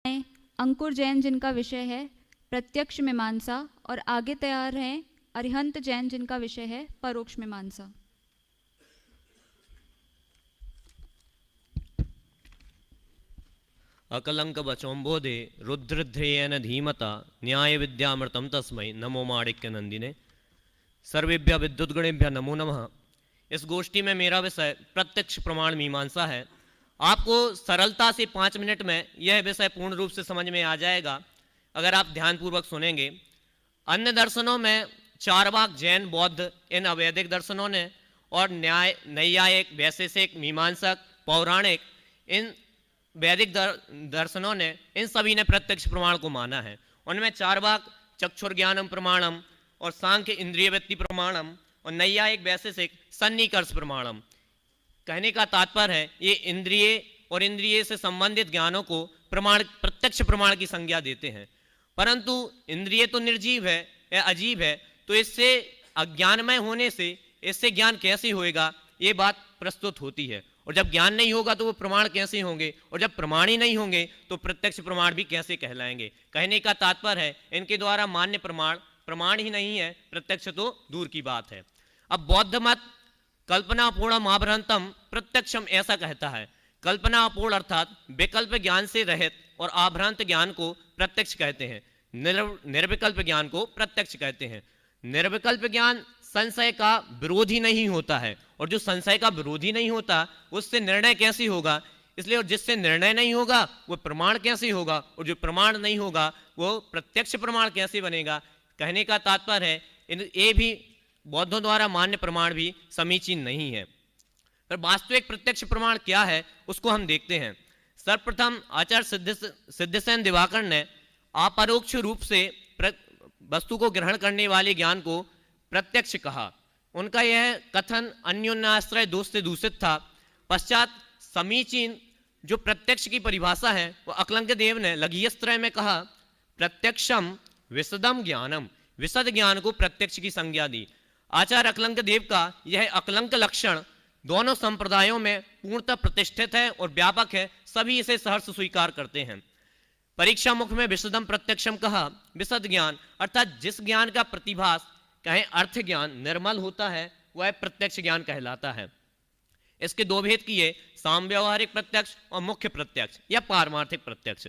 अंकुर जैन जिनका विषय है प्रत्यक्ष मीमांसा, और आगे तैयार हैं अरिहंत जैन जिनका विषय है परोक्ष मीमांसा। अकलंक वचोम्बोधे रुद्रध्रेयेन धीमता न्याय विद्यामृतम तस्मै नमो माणिक्य नंदिने। सर्वेभ्य विद्युद्गणेभ्य नमो नमः। इस गोष्ठी में मेरा विषय प्रत्यक्ष प्रमाण मीमांसा है। आपको सरलता से 5 मिनट में यह विषय पूर्ण रूप से समझ में आ जाएगा अगर आप ध्यानपूर्वक सुनेंगे। अन्य दर्शनों में चारवाक, जैन, बौद्ध, इन अवैदिक दर्शनों ने और न्याय, नैयायिक, वैशेषिक, मीमांसक, पौराणिक, इन वैदिक दर्शनों ने, इन सभी ने प्रत्यक्ष प्रमाण को माना है। उनमें चारवाक चक्षुर्ज्ञानम प्रमाणम और सांख्य इंद्रिय वृत्ति प्रमाणम और नैयायिक वैशेषिक सन्निकर्ष प्रमाणम। कहने का तात्पर्य है ये इंद्रिय और इंद्रिय से संबंधित ज्ञानों को प्रमाण, प्रत्यक्ष प्रमाण की संज्ञा देते हैं। परंतु इंद्रिय तो निर्जीव है या अजीब है, तो इससे अज्ञानमय होने से इससे ज्ञान कैसे होएगा, ये बात प्रस्तुत होती है। और जब ज्ञान नहीं होगा तो वो प्रमाण कैसे होंगे, और जब प्रमाण ही नहीं होंगे तो प्रत्यक्ष प्रमाण भी कैसे कहलाएंगे। कहने का तात्पर्य है इनके द्वारा मान्य प्रमाण प्रमाण ही नहीं है, प्रत्यक्ष तो दूर की बात है। अब बौद्ध मत कल्पनापूर्णम आभ्रांतम प्रत्यक्षम ऐसा कहता है। कल्पनापूर्ण अर्थात विकल्प ज्ञान से रहित और आभ्रांत ज्ञान को प्रत्यक्ष कहते हैं, निर्विकल्प ज्ञान को प्रत्यक्ष कहते हैं। निर्विकल्प ज्ञान संशय का विरोधी नहीं होता है, और जो संशय का विरोधी नहीं होता उससे निर्णय कैसे होगा, इसलिए और जिससे निर्णय नहीं होगा वो प्रमाण कैसे होगा, और जो प्रमाण नहीं होगा वो प्रत्यक्ष प्रमाण कैसे बनेगा। कहने का तात्पर्य है ये भी बौद्धों द्वारा मान्य प्रमाण भी समीचीन नहीं है। पर वास्तविक प्रत्यक्ष प्रमाण क्या है उसको हम देखते हैं। सर्वप्रथम आचार्य सिद्धसेन दिवाकर ने अपरोक्ष रूप से वस्तु को ग्रहण करने वाले ज्ञान को प्रत्यक्ष कहा। उनका यह कथन अन्योन्याश्रय दोष से दूषित था। पश्चात समीचीन जो प्रत्यक्ष की परिभाषा है वो अकलंक देव ने लघियस्त्रय में कहा, प्रत्यक्षम विशदम ज्ञानम, विशद ज्ञान को प्रत्यक्ष की संज्ञा दी। आचार्य अकलंक देव का यह अकलंक लक्षण दोनों संप्रदायों में पूर्णतः प्रतिष्ठित है और व्यापक है, सभी इसे सहर्ष स्वीकार करते हैं। परीक्षा मुख में विशदम प्रत्यक्षम कहा, विशद ज्ञान अर्थात जिस ज्ञान का प्रतिभास कहें अर्थ ज्ञान निर्मल होता है वह प्रत्यक्ष ज्ञान कहलाता है। इसके दो भेद किए, सामव्यवहारिक प्रत्यक्ष और मुख्य प्रत्यक्ष या पारमार्थिक प्रत्यक्ष।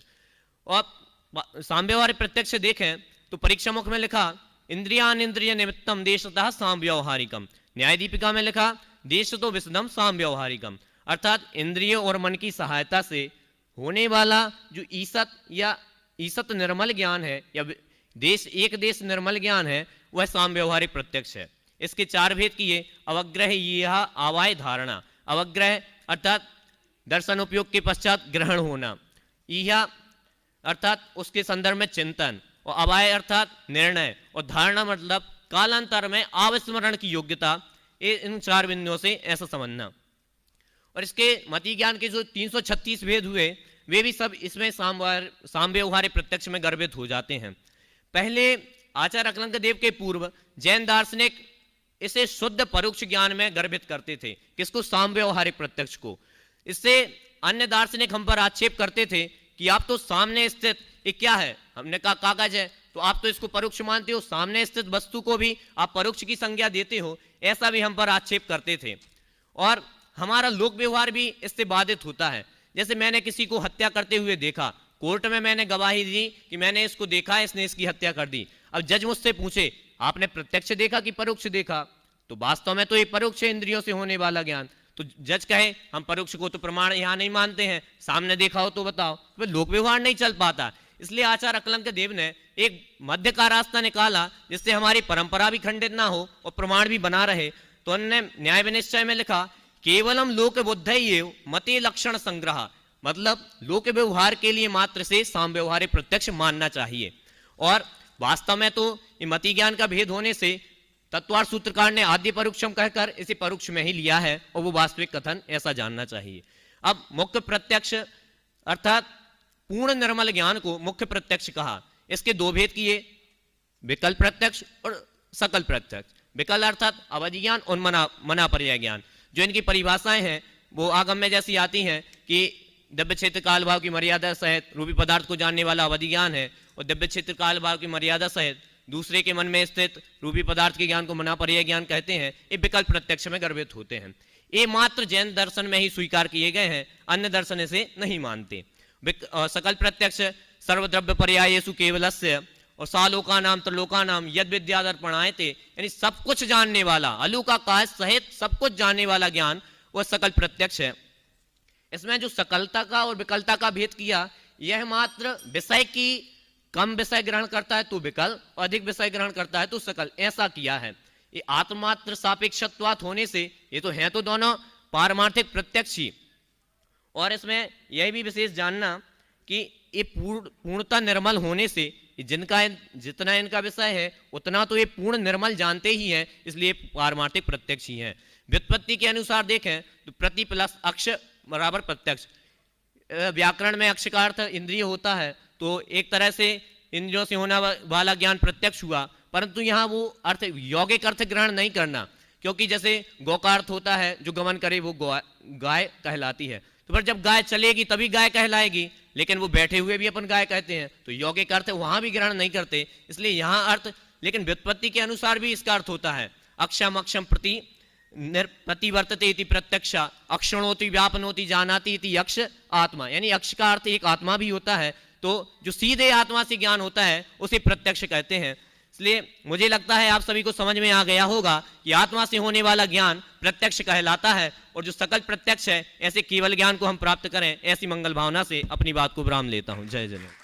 और सामव्यवहारिक प्रत्यक्ष देखें तो परीक्षा मुख में लिखा, इंद्रियान इंद्रिय निमित्तम देशतः सामव्यवहारिकम। न्याय दीपिका में लिखा, देश तो विशदम सामव्यवहारिकम, अर्थात इंद्रियों और मन की सहायता से होने वाला जो ईसत या ईसत निर्मल ज्ञान है या देश एक देश निर्मल ज्ञान है वह सामव्यवहारिक प्रत्यक्ष है। इसके 4 भेद किए, अवग्रह यह आवाय धारणा। अवग्रह अर्थात दर्शन उपयोग के पश्चात ग्रहण होना, यह अर्थात उसके संदर्भ में चिंतन, और अवाय अर्थात निर्णय, और धारणा मतलब कालांतर में अविस्मरण की योग्यता। इन 4 बिंदुओं से ऐसा समझना। और इसके मति ज्ञान के जो 336 भेद हुए वे भी सब इसमें सामव्यवहारिक प्रत्यक्ष में गर्भित हो जाते हैं। पहले आचार्य अकलंक देव के पूर्व जैन दार्शनिक इसे शुद्ध परोक्ष ज्ञान में गर्भित करते थे, किसको, सामव्यवहारिक प्रत्यक्ष को। इससे अन्य दार्शनिक हम पर आक्षेप करते थे कि आप तो सामने स्थित, ये क्या है, हमने कहा कागज है, तो आप तो इसको परोक्ष मानते हो, सामने स्थित वस्तु को भी आप परोक्ष की संज्ञा देते हो, ऐसा भी हम पर आक्षेप करते थे। और हमारा लोक व्यवहार भी इससे बाधित होता है। जैसे मैंने किसी को हत्या करते हुए देखा, कोर्ट में मैंने गवाही दी कि मैंने इसको देखा, इसने इसकी हत्या कर दी। अब जज मुझसे पूछे आपने प्रत्यक्ष देखा कि परोक्ष देखा, तो वास्तव में तो ये परोक्ष इंद्रियों से होने वाला ज्ञान। तो जज कहे हम परोक्ष को तो प्रमाण यहाँ नहीं मानते हैं, सामने देखा हो तो बताओ, तो लोक व्यवहार नहीं चल पाता। इसलिए आचार्य अकलंक देव ने एक मध्य का रास्ता निकाला जिससे हमारी परंपरा भी खंडित ना हो और प्रमाण भी बना रहे। तो उन्होंने न्याय विनिश्चय में लिखा, केवलम लोक बुद्धयेव मते लक्षण संग्रह, मतलब लोक व्यवहार के लिए मात्र से सामव्यवहारिक प्रत्यक्ष मानना चाहिए। और वास्तव में तो ये मति ज्ञान का भेद होने से तत्वार्थ सूत्रकार ने आद्य परोक्षम कहकर इसे परोक्ष में ही लिया है, और वो वास्तविक कथन ऐसा जानना चाहिए। अब मुख्य प्रत्यक्ष अर्थात पूर्ण निर्मल ज्ञान को मुख्य प्रत्यक्ष कहा। इसके 2 भेद किए, विकल्प प्रत्यक्ष और सकल प्रत्यक्ष। विकल्प अर्थात अवधि ज्ञान और मना पर्याय ज्ञान। जो इनकी परिभाषाएं हैं वो आगम में जैसी आती हैं कि दिव्य क्षेत्र काल भाव की मर्यादा सहित रूपी पदार्थ को जानने वाला अवधि ज्ञान है, और दिव्य क्षेत्र काल भाव की मर्यादा सहित दूसरे के मन में स्थित रूपी पदार्थ के ज्ञान को मनापर्याय ज्ञान कहते हैं। ये विकल्प प्रत्यक्ष में गर्भित होते हैं। ये मात्र जैन दर्शन में ही स्वीकार किए गए हैं, अन्य दर्शन इसे नहीं मानते। सकल प्रत्यक्ष सर्वद्रव्य पर्यायेषु केवलस्य और सालोका नाम त्रिलोका नाम यद विद्यादर्पणायते, यानी सब कुछ जानने वाला, अलूका काश सहित सब कुछ जानने वाला ज्ञान वह सकल प्रत्यक्ष है। इसमें जो सकलता का और विकलता का भेद किया, यह मात्र विषय की कम विषय ग्रहण करता है तो विकल, और अधिक विषय ग्रहण करता है तो सकल, ऐसा किया है। ये आत्मात्र सापेक्षत्वात् होने से ये तो है तो दोनों पारमार्थिक प्रत्यक्ष ही। और इसमें यह भी विशेष जानना कि ये पूर्णता निर्मल होने से जिनका जितना इनका विषय है उतना तो ये पूर्ण निर्मल जानते ही हैं, इसलिए पारमार्थिक प्रत्यक्ष ही है। व्युत्पत्ति के अनुसार देखें तो प्रति प्लस अक्ष बराबर प्रत्यक्ष। व्याकरण में अक्ष का अर्थ इंद्रिय होता है, तो एक तरह से इंद्रियों से होने वाला ज्ञान प्रत्यक्ष हुआ, परंतु यहाँ वो अर्थ यौगिक अर्थ ग्रहण नहीं करना, क्योंकि जैसे गौ का अर्थ होता है जो गमन करे वो गाय कहलाती है, तो पर जब गाय चलेगी तभी गाय कहलाएगी, लेकिन वो बैठे हुए भी अपन गाय कहते हैं, तो यौगिक अर्थ वहां भी ग्रहण नहीं करते, इसलिए यहाँ अर्थ, लेकिन व्युत्पत्ति के अनुसार भी इसका अर्थ होता है अक्षम अक्षम प्रति प्रतिवर्तते इति प्रत्यक्षा, अक्षणोति व्यापनोति जानाति इति यक्ष आत्मा, यानी अक्ष का अर्थ एक आत्मा भी होता है, तो जो सीधे आत्मा से ज्ञान होता है उसे प्रत्यक्ष कहते हैं। इसलिए मुझे लगता है आप सभी को समझ में आ गया होगा कि आत्मा से होने वाला ज्ञान प्रत्यक्ष कहलाता है, और जो सकल प्रत्यक्ष है ऐसे केवल ज्ञान को हम प्राप्त करें, ऐसी मंगल भावना से अपनी बात को विराम लेता हूं। जय जय।